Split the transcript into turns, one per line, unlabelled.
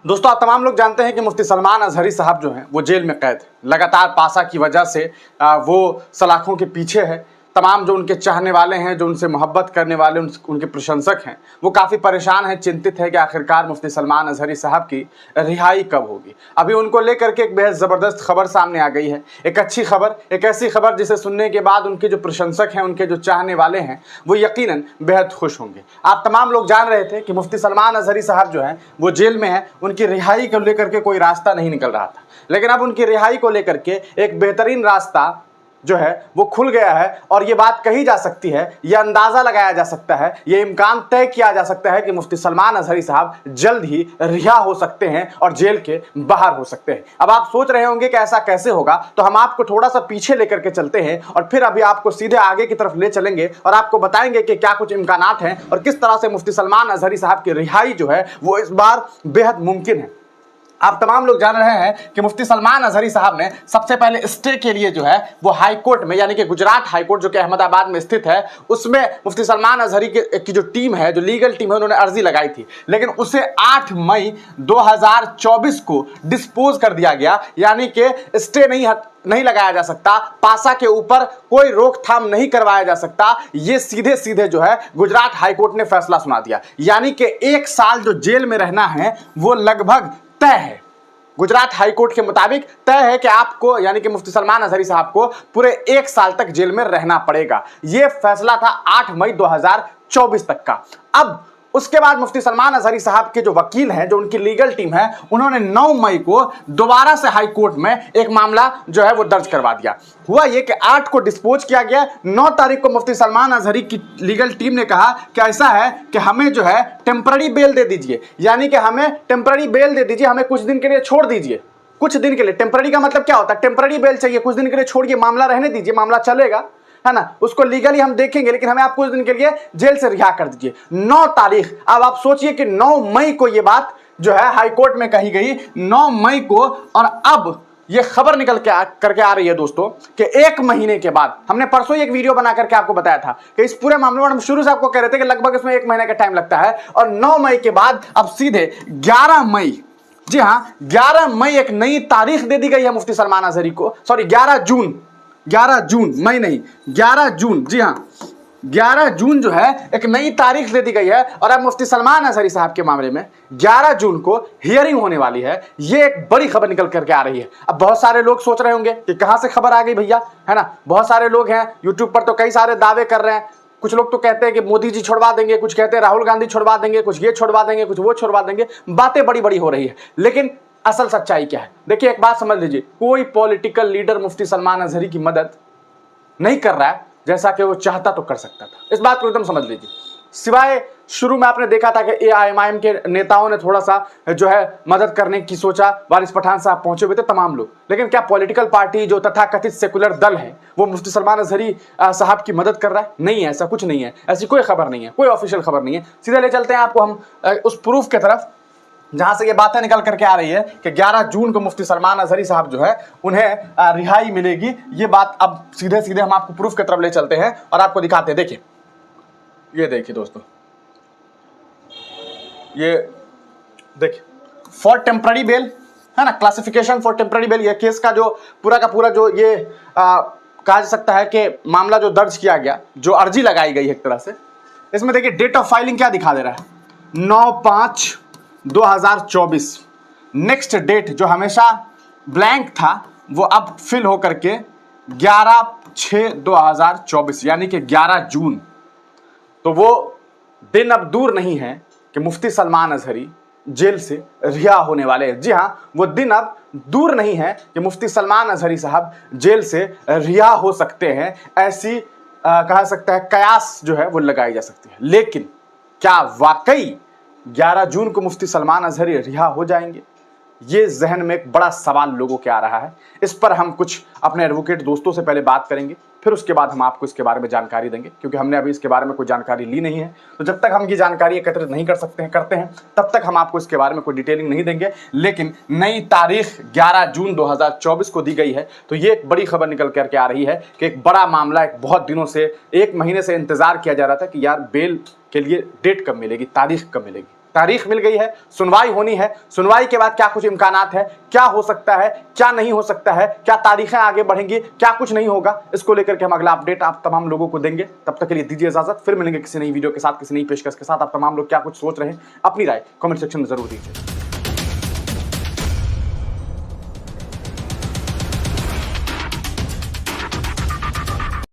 दोस्तों, आप तमाम लोग जानते हैं कि मुफ्ती सलमान अजहरी साहब जो हैं वो जेल में कैद हैं। लगातार पासा की वजह से वो सलाखों के पीछे है। तमाम जो उनके चाहने वाले हैं, जो उनसे मोहब्बत करने वाले उनके प्रशंसक हैं, वो काफ़ी परेशान हैं, चिंतित है कि आखिरकार मुफ्ती सलमान अजहरी साहब की रिहाई कब होगी। अभी उनको लेकर के एक बेहद ज़बरदस्त खबर सामने आ गई है। एक अच्छी खबर, एक ऐसी खबर जिसे सुनने के बाद उनके जो प्रशंसक हैं, उनके जो चाहने वाले हैं, वो यकीनन बेहद खुश होंगे। आप तमाम लोग जान रहे थे कि मुफ्ती सलमान अजहरी साहब जो हैं वो जेल में हैं। उनकी रिहाई को लेकर के कोई रास्ता नहीं निकल रहा था, लेकिन अब उनकी रिहाई को लेकर के एक बेहतरीन रास्ता जो है वो खुल गया है। और ये बात कही जा सकती है, ये अंदाज़ा लगाया जा सकता है, ये इम्कान तय किया जा सकता है कि मुफ्ती सलमान अजहरी साहब जल्द ही रिहा हो सकते हैं और जेल के बाहर हो सकते हैं। अब आप सोच रहे होंगे कि ऐसा कैसे होगा, तो हम आपको थोड़ा सा पीछे लेकर के चलते हैं और फिर अभी आपको सीधे आगे की तरफ ले चलेंगे और आपको बताएंगे कि क्या कुछ इम्कानात हैं और किस तरह से मुफ्ती सलमान अजहरी साहब की रिहाई जो है वो इस बार बेहद मुमकिन है। आप तमाम लोग जान रहे हैं कि मुफ्ती सलमान अजहरी साहब ने सबसे पहले स्टे के लिए जो है वो हाई कोर्ट में, यानी कि गुजरात हाई कोर्ट जो कि अहमदाबाद में स्थित है, उसमें मुफ्ती सलमान अजहरी की जो टीम है, जो लीगल टीम है, उन्होंने अर्जी लगाई थी। लेकिन उसे 8 मई 2024 को डिस्पोज कर दिया गया, यानी कि स्टे नहीं लगाया जा सकता, पासा के ऊपर कोई रोकथाम नहीं करवाया जा सकता। ये सीधे सीधे जो है गुजरात हाई कोर्ट ने फैसला सुना दिया, यानी कि 1 साल जो जेल में रहना है वो लगभग तय है। गुजरात हाई कोर्ट के मुताबिक तय है कि आपको, यानी कि मुफ्ती सलमान अजहरी साहब को पूरे 1 साल तक जेल में रहना पड़ेगा। यह फैसला था 8 मई 2024 तक का। अब उसके बाद मुफ्ती सलमान अजहरी साहब के जो वकील हैं, जो उनकी लीगल टीम है, उन्होंने 9 मई को दोबारा से हाई कोर्ट में एक मामला जो है वो दर्ज करवा दिया। हुआ ये कि 8 को डिस्पोज किया गया। 9 तारीख को मुफ्ती सलमान अजहरी की लीगल टीम ने कहा कि ऐसा है कि हमें जो है टेम्पररी बेल दे दीजिए, यानी कि हमें टेम्पररी बेल दे दीजिए, हमें कुछ दिन के लिए छोड़ दीजिए। कुछ दिन के लिए, टेम्पररी का मतलब क्या होता है? टेम्पररी बेल चाहिए, कुछ दिन के लिए छोड़िए, मामला रहने दीजिए, मामला चलेगा, है ना, उसको लीगली हम देखेंगे, लेकिन हमें आप कुछ दिन के लिए जेल से रिहा कर दीजिए। 9 तारीख, अब आप सोचिए कि 9 मई को ये बात जो है हाई कोर्ट में कही गई, 9 मई को। और अब ये खबर निकल के करके आ रही है दोस्तों कि 1 महीने के बाद, हमने परसों ही एक वीडियो बना करके आपको बताया था कि इस पूरे मामले में हम शुरू से आपको कह रहे थे कि लगभग इसमें 1 महीने का टाइम लगता है, और 9 मई के बाद अब सीधे 11 मई, जी हां 11 मई एक नई तारीख दे दी गई है मुफ्ती सलमान अजहरी को। सॉरी, 11 जून, मई नहीं, 11 जून, जी हां 11 जून जो है एक नई तारीख दे दी गई है। और अब मुफ्ती सलमान अजहरी साहब के मामले में 11 जून को हियरिंग होने वाली है। ये एक बड़ी खबर निकल करके आ रही है। अब बहुत सारे लोग सोच रहे होंगे कि कहां से खबर आ गई भैया, है ना। बहुत सारे लोग हैं यूट्यूब पर तो कई सारे दावे कर रहे हैं। कुछ लोग तो कहते हैं कि मोदी जी छुड़वा देंगे, कुछ कहते हैं राहुल गांधी छुड़वा देंगे, कुछ ये छुड़वा देंगे, कुछ वो छुड़वा देंगे। बातें बड़ी बड़ी हो रही है, लेकिन असल सच्चाई क्या है? देखिए, एक बात समझ लीजिए, कोई पॉलिटिकल लीडर मुफ्ती सलमान अजहरी की मदद नहीं कर रहा है, जैसा कि वो चाहता तो कर सकता था। इस बात को एकदम समझ लीजिए। सिवाय शुरू में आपने देखा था कि AIMIM के नेताओं ने थोड़ा सा जो है मदद करने की सोचा, वारिस पठान साहब पहुंचे हुए थे, तमाम लोग, लेकिन क्या पॉलिटिकल पार्टी जो तथाकथित सेकुलर दल है वो मुफ्ती सलमान अजहरी साहब की मदद कर रहा है? नहीं है, ऐसा कुछ नहीं है, ऐसी कोई खबर नहीं है, कोई ऑफिशियल खबर नहीं है। सीधे ले चलते हैं आपको हम उस प्रूफ की तरफ जहां से ये बातें निकल करके आ रही है कि 11 जून को मुफ्ती सलमान अजहरी साहब जो है उन्हें रिहाई मिलेगी। ये बात अब सीधे सीधे हम आपको प्रूफ की तरफ ले चलते हैं और आपको दिखाते हैं। देखिए, ये देखिए दोस्तों, ये देखिए, फॉर टेम्पररी बेल, है ना, क्लासिफिकेशन फॉर टेम्पररी बेल। ये केस का जो पूरा का पूरा जो ये कहा जा सकता है कि मामला जो दर्ज किया गया, जो अर्जी लगाई गई है एक तरह से, इसमें देखिए डेट ऑफ फाइलिंग क्या दिखा दे रहा है, 9/5/2024। नेक्स्ट डेट जो हमेशा ब्लैंक था वो अब फिल होकर के 11/6/2024, यानी कि 11 जून। तो वो दिन अब दूर नहीं है कि मुफ्ती सलमान अजहरी जेल से रिहा होने वाले हैं। जी हाँ, वो दिन अब दूर नहीं है कि मुफ्ती सलमान अजहरी साहब जेल से रिहा हो सकते हैं। ऐसी कहा सकता है कयास जो है वो लगाई जा सकती है। लेकिन क्या वाकई 11 जून को मुफ्ती सलमान अजहरी रिहा हो जाएंगे? ये जहन में एक बड़ा सवाल लोगों के आ रहा है। इस पर हम कुछ अपने एडवोकेट दोस्तों से पहले बात करेंगे, फिर उसके बाद हम आपको इसके बारे में जानकारी देंगे, क्योंकि हमने अभी इसके बारे में कोई जानकारी ली नहीं है। तो जब तक हम ये जानकारी एकत्रित नहीं करते हैं तब तक हम आपको इसके बारे में कोई डिटेलिंग नहीं देंगे। लेकिन नई तारीख 11 जून 2024 को दी गई है, तो ये एक बड़ी खबर निकल करके आ रही है कि एक बड़ा मामला, एक बहुत दिनों से, 1 महीने से इंतजार किया जा रहा था कि यार बेल के लिए डेट कब मिलेगी, तारीख कब मिलेगी। तारीख मिल गई है, सुनवाई होनी है। सुनवाई के बाद क्या कुछ इम्कानात है, क्या हो सकता है, क्या नहीं हो सकता है, क्या तारीखें आगे बढ़ेंगी, क्या कुछ नहीं होगा, इसको लेकर के हम अगला अपडेट आप तमाम लोगों को देंगे। तब तक के लिए दीजिए इजाजत, फिर मिलेंगे किसी नई वीडियो के साथ, किसी नई पेशकश के साथ। आप तमाम लोग क्या कुछ सोच रहे हैं, अपनी राय कमेंट सेक्शन में जरूर दीजिए।